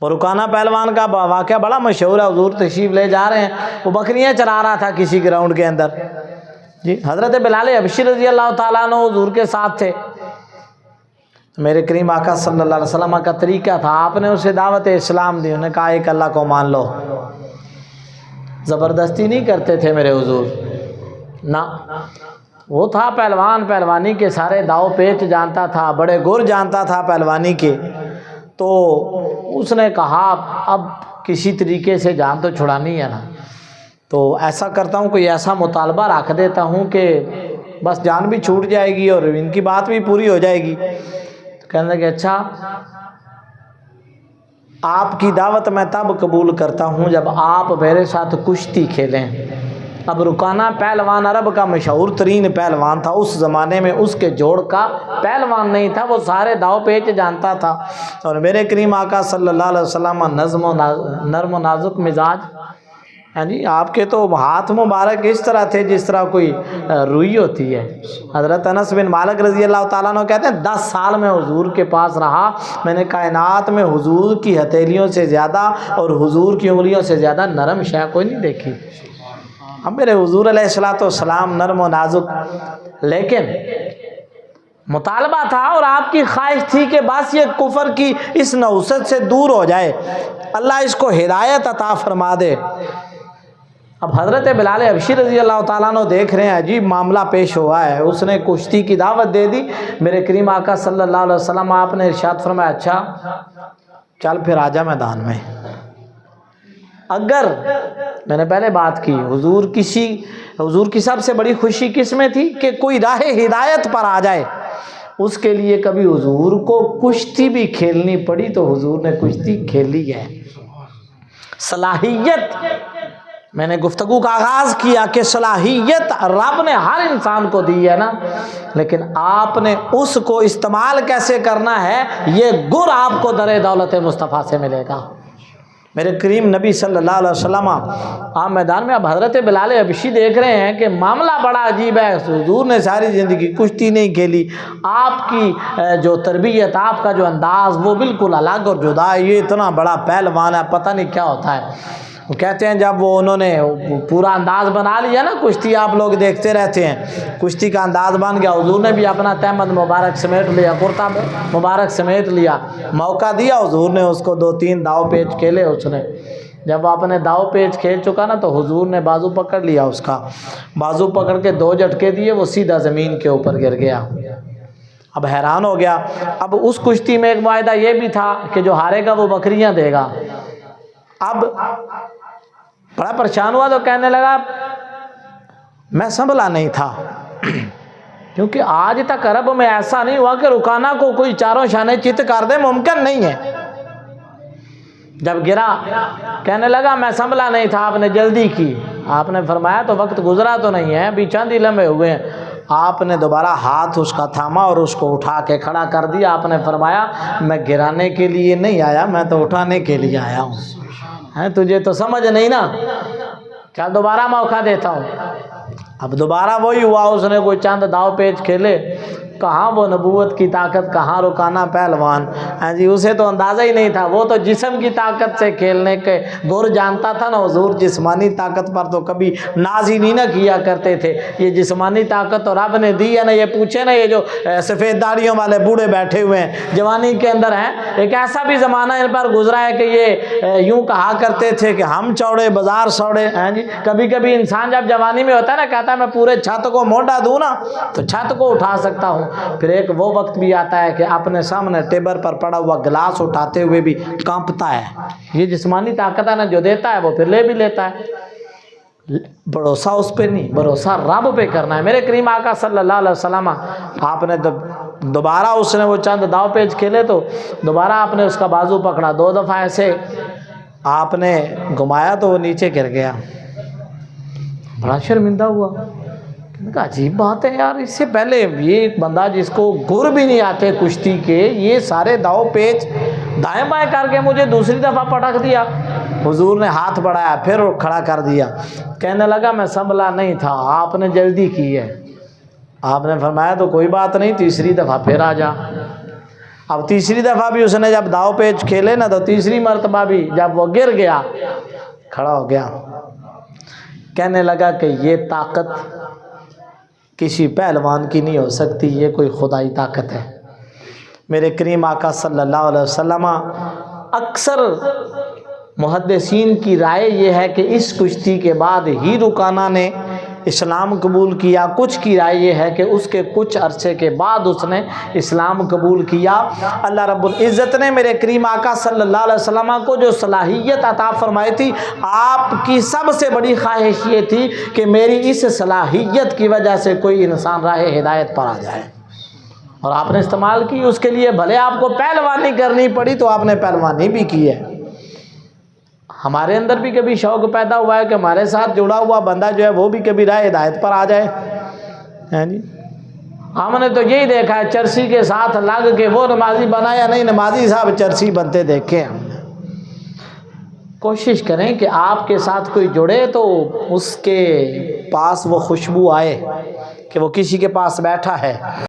اور رکانہ پہلوان کا واقعہ بڑا مشہور ہے، حضور تشریف لے جا رہے ہیں، وہ بکریاں چرا رہا تھا کسی گراؤنڈ کے اندر جی، حضرت بلال حبشی رضی اللہ تعالیٰ عنہ حضور کے ساتھ تھے۔ میرے کریم آقا صلی اللہ علیہ وسلم کا طریقہ تھا، آپ نے اسے دعوت اسلام دی، انہوں نے کہا ایک اللہ کو مان لو، زبردستی نہیں کرتے تھے میرے حضور، نہ، وہ تھا پہلوان، پہلوانی کے سارے داؤ پیچ جانتا تھا، بڑے گر جانتا تھا پہلوانی کے، تو اس نے کہا اب کسی طریقے سے جان تو چھڑانی ہے نا، تو ایسا کرتا ہوں کوئی ایسا مطالبہ رکھ دیتا ہوں کہ بس جان بھی چھوٹ جائے گی اور ان کی بات بھی پوری ہو جائے گی۔ کہنے لگے اچھا، آپ کی دعوت میں تب قبول کرتا ہوں جب آپ میرے ساتھ کشتی کھیلیں۔ اب رکانہ پہلوان عرب کا مشہور ترین پہلوان تھا، اس زمانے میں اس کے جوڑ کا پہلوان نہیں تھا، وہ سارے داؤ پیچ جانتا تھا، اور میرے کریم آقا صلی اللہ علیہ وسلم نرم و نازک مزاج، ہاں جی، آپ کے تو ہاتھ مبارک اس طرح تھے جس طرح کوئی روئی ہوتی ہے۔ حضرت انس بن مالک رضی اللہ تعالیٰ عنہ کہتے ہیں 10 سال میں حضور کے پاس رہا، میں نے کائنات میں حضور کی ہتھیلیوں سے زیادہ اور حضور کی انگلیوں سے زیادہ نرم شے کوئی نہیں دیکھی۔ اب میرے حضور علیہ الصلوۃ والسلام نرم و نازک، لیکن مطالبہ تھا اور آپ کی خواہش تھی کہ بس یہ کفر کی اس نحوست سے دور ہو جائے، اللہ اس کو ہدایت عطا فرما دے۔ اب حضرت بلال حبشی رضی اللہ تعالیٰ عنہ دیکھ رہے ہیں عجیب معاملہ پیش ہوا ہے، اس نے کشتی کی دعوت دے دی، میرے کریم آقا صلی اللہ علیہ وسلم آپ نے ارشاد فرمایا اچھا چل پھر آجا میدان میں۔ اگر میں نے پہلے بات کی حضور کی سب سے بڑی خوشی کس میں تھی کہ کوئی راہ ہدایت پر آ جائے، اس کے لیے کبھی حضور کو کشتی بھی کھیلنی پڑی تو حضور نے کشتی کھیلی ہے۔ صلاحیت، میں نے گفتگو کا آغاز کیا کہ صلاحیت رب نے ہر انسان کو دی ہے نا، لیکن آپ نے اس کو استعمال کیسے کرنا ہے یہ گر آپ کو در دولت مصطفیٰ سے ملے گا۔ میرے کریم نبی صلی اللہ علیہ وسلم آپ میدان میں، اب حضرت بلال حبشی دیکھ رہے ہیں کہ معاملہ بڑا عجیب ہے، حضور نے ساری زندگی کشتی نہیں کھیلی، آپ کی جو تربیت، آپ کا جو انداز وہ بالکل الگ اور جدا ہے، یہ اتنا بڑا پہلوان ہے پتہ نہیں کیا ہوتا ہے۔ وہ کہتے ہیں جب انہوں نے پورا انداز بنا لیا نا، کشتی آپ لوگ دیکھتے رہتے ہیں، کشتی کا انداز بن گیا، حضور نے بھی اپنا تہمد مبارک سمیٹ لیا، کرتا مبارک سمیٹ لیا، موقع دیا حضور نے اس کو 2-3 داؤ پیچ کھیلے اس نے۔ جب وہ اپنے داؤ پیچ کھیل چکا نا تو حضور نے بازو پکڑ لیا، اس کا بازو پکڑ کے 2 جھٹکے دیے، وہ سیدھا زمین کے اوپر گر گیا۔ اب حیران ہو گیا۔ اب اس کشتی میں ایک معاہدہ یہ بھی تھا کہ جو ہارے گا وہ بکریاں دے گا۔ اب بڑا پریشان ہوا تو کہنے لگا میں سنبھلا نہیں تھا، کیونکہ آج تک عرب میں ایسا نہیں ہوا کہ رکانہ کو کوئی چاروں شانے چت کر دے، ممکن نہیں ہے۔ جب گرا کہنے لگا میں سنبھلا نہیں تھا، آپ نے جلدی کی۔ آپ نے فرمایا تو وقت گزرا تو نہیں ہے، ابھی چند ہی لمحے ہوئے ہیں۔ آپ نے دوبارہ ہاتھ اس کا تھاما اور اس کو اٹھا کے کھڑا کر دیا۔ آپ نے فرمایا میں گرانے کے لیے نہیں آیا، میں تو اٹھانے کے لیے آیا ہوں، تجھے تو سمجھ نہیں نا، چل دوبارہ موقع دیتا ہوں۔ اب دوبارہ وہی ہوا، اس نے کوئی چند داؤ پیچ کھیلے، کہاں وہ نبوت کی طاقت، کہاں رکانہ پہلوان، جی اسے تو اندازہ ہی نہیں تھا، وہ تو جسم کی طاقت سے کھیلنے کے گر جانتا تھا نا حضور، جسمانی طاقت پر تو کبھی ناز ہی نہیں نہ کیا کرتے تھے۔ یہ جسمانی طاقت تو رب نے دی ہے نا، یہ پوچھے نا یہ جو سفید داڑھیوں والے بوڑھے بیٹھے ہوئے ہیں جوانی کے اندر ہیں، ایک ایسا بھی زمانہ ان پر گزرا ہے کہ یہ یوں کہا کرتے تھے کہ ہم چوڑے بازار سوڑے ہیں جی۔ کبھی کبھی انسان جب جوانی میں ہوتا ہے نا، کہتا ہے میں پورے چھت کو موڑا دوں نا تو چھت کو اٹھا سکتا ہوں، پھر ایک وہ وقت بھی آتا ہے کہ اپنے سامنے ٹیبل پر پڑا ہوا گلاس اٹھاتے ہوئے بھی کانپتا ہے۔ یہ جسمانی طاقت ہے نا، جو دیتا ہے وہ پھر لے بھی لیتا ہے۔ بھروسہ اس پہ نہیں، بھروسہ رب پہ کرنا ہے۔ میرے کریم آقا صلی اللہ علیہ وسلم آپ نے دوبارہ اس نے وہ چند داؤ پیچ کھیلے تو دوبارہ آپ نے اس کا بازو پکڑا، 2 دفعہ ایسے آپ نے گھمایا تو وہ نیچے گر گیا۔ بڑا شرمندہ ہوا، عجیب بات ہے یار، اس سے پہلے یہ ایک بندہ جس کو گر بھی نہیں آتے کشتی کے، یہ سارے داؤ پیچ دائیں بائیں کر کے مجھے دوسری دفعہ پٹک دیا۔ حضور نے ہاتھ بڑھایا، پھر کھڑا کر دیا، کہنے لگا میں سنبھلا نہیں تھا، آپ نے جلدی کی ہے۔ آپ نے فرمایا تو کوئی بات نہیں، تیسری دفعہ پھر آ جا۔ اب تیسری دفعہ بھی اس نے جب داؤ پیچ کھیلے نا تو تیسری مرتبہ بھی جب وہ گر گیا کھڑا ہو گیا، کہنے لگا کہ یہ طاقت کسی پہلوان کی نہیں ہو سکتی، یہ کوئی خدائی طاقت ہے۔ میرے کریم آقا صلی اللہ علیہ وسلم، اکثر محدثین کی رائے یہ ہے کہ اس کشتی کے بعد ہی رکانہ نے اسلام قبول کیا، کچھ کی رائے یہ ہے کہ اس کے کچھ عرصے کے بعد اس نے اسلام قبول کیا۔ اللہ رب العزت نے میرے کریم آقا صلی اللہ علیہ وسلم کو جو صلاحیت عطا فرمائی تھی، آپ کی سب سے بڑی خواہش یہ تھی کہ میری اس صلاحیت کی وجہ سے کوئی انسان راہ ہدایت پر آ جائے، اور آپ نے استعمال کی اس کے لیے۔ بھلے آپ کو پہلوانی کرنی پڑی تو آپ نے پہلوانی بھی کی ہے۔ ہمارے اندر بھی کبھی شوق پیدا ہوا ہے کہ ہمارے ساتھ جڑا ہوا بندہ جو ہے وہ بھی کبھی راہ ہدایت پر آ جائے، جی ہم نے تو یہی دیکھا ہے، چرسی کے ساتھ لگ کے وہ نمازی بنا یا نہیں، نمازی صاحب چرسی بنتے دیکھے ہم نے۔ کوشش کریں کہ آپ کے ساتھ کوئی جڑے تو اس کے پاس وہ خوشبو آئے کہ وہ کسی کے پاس بیٹھا ہے۔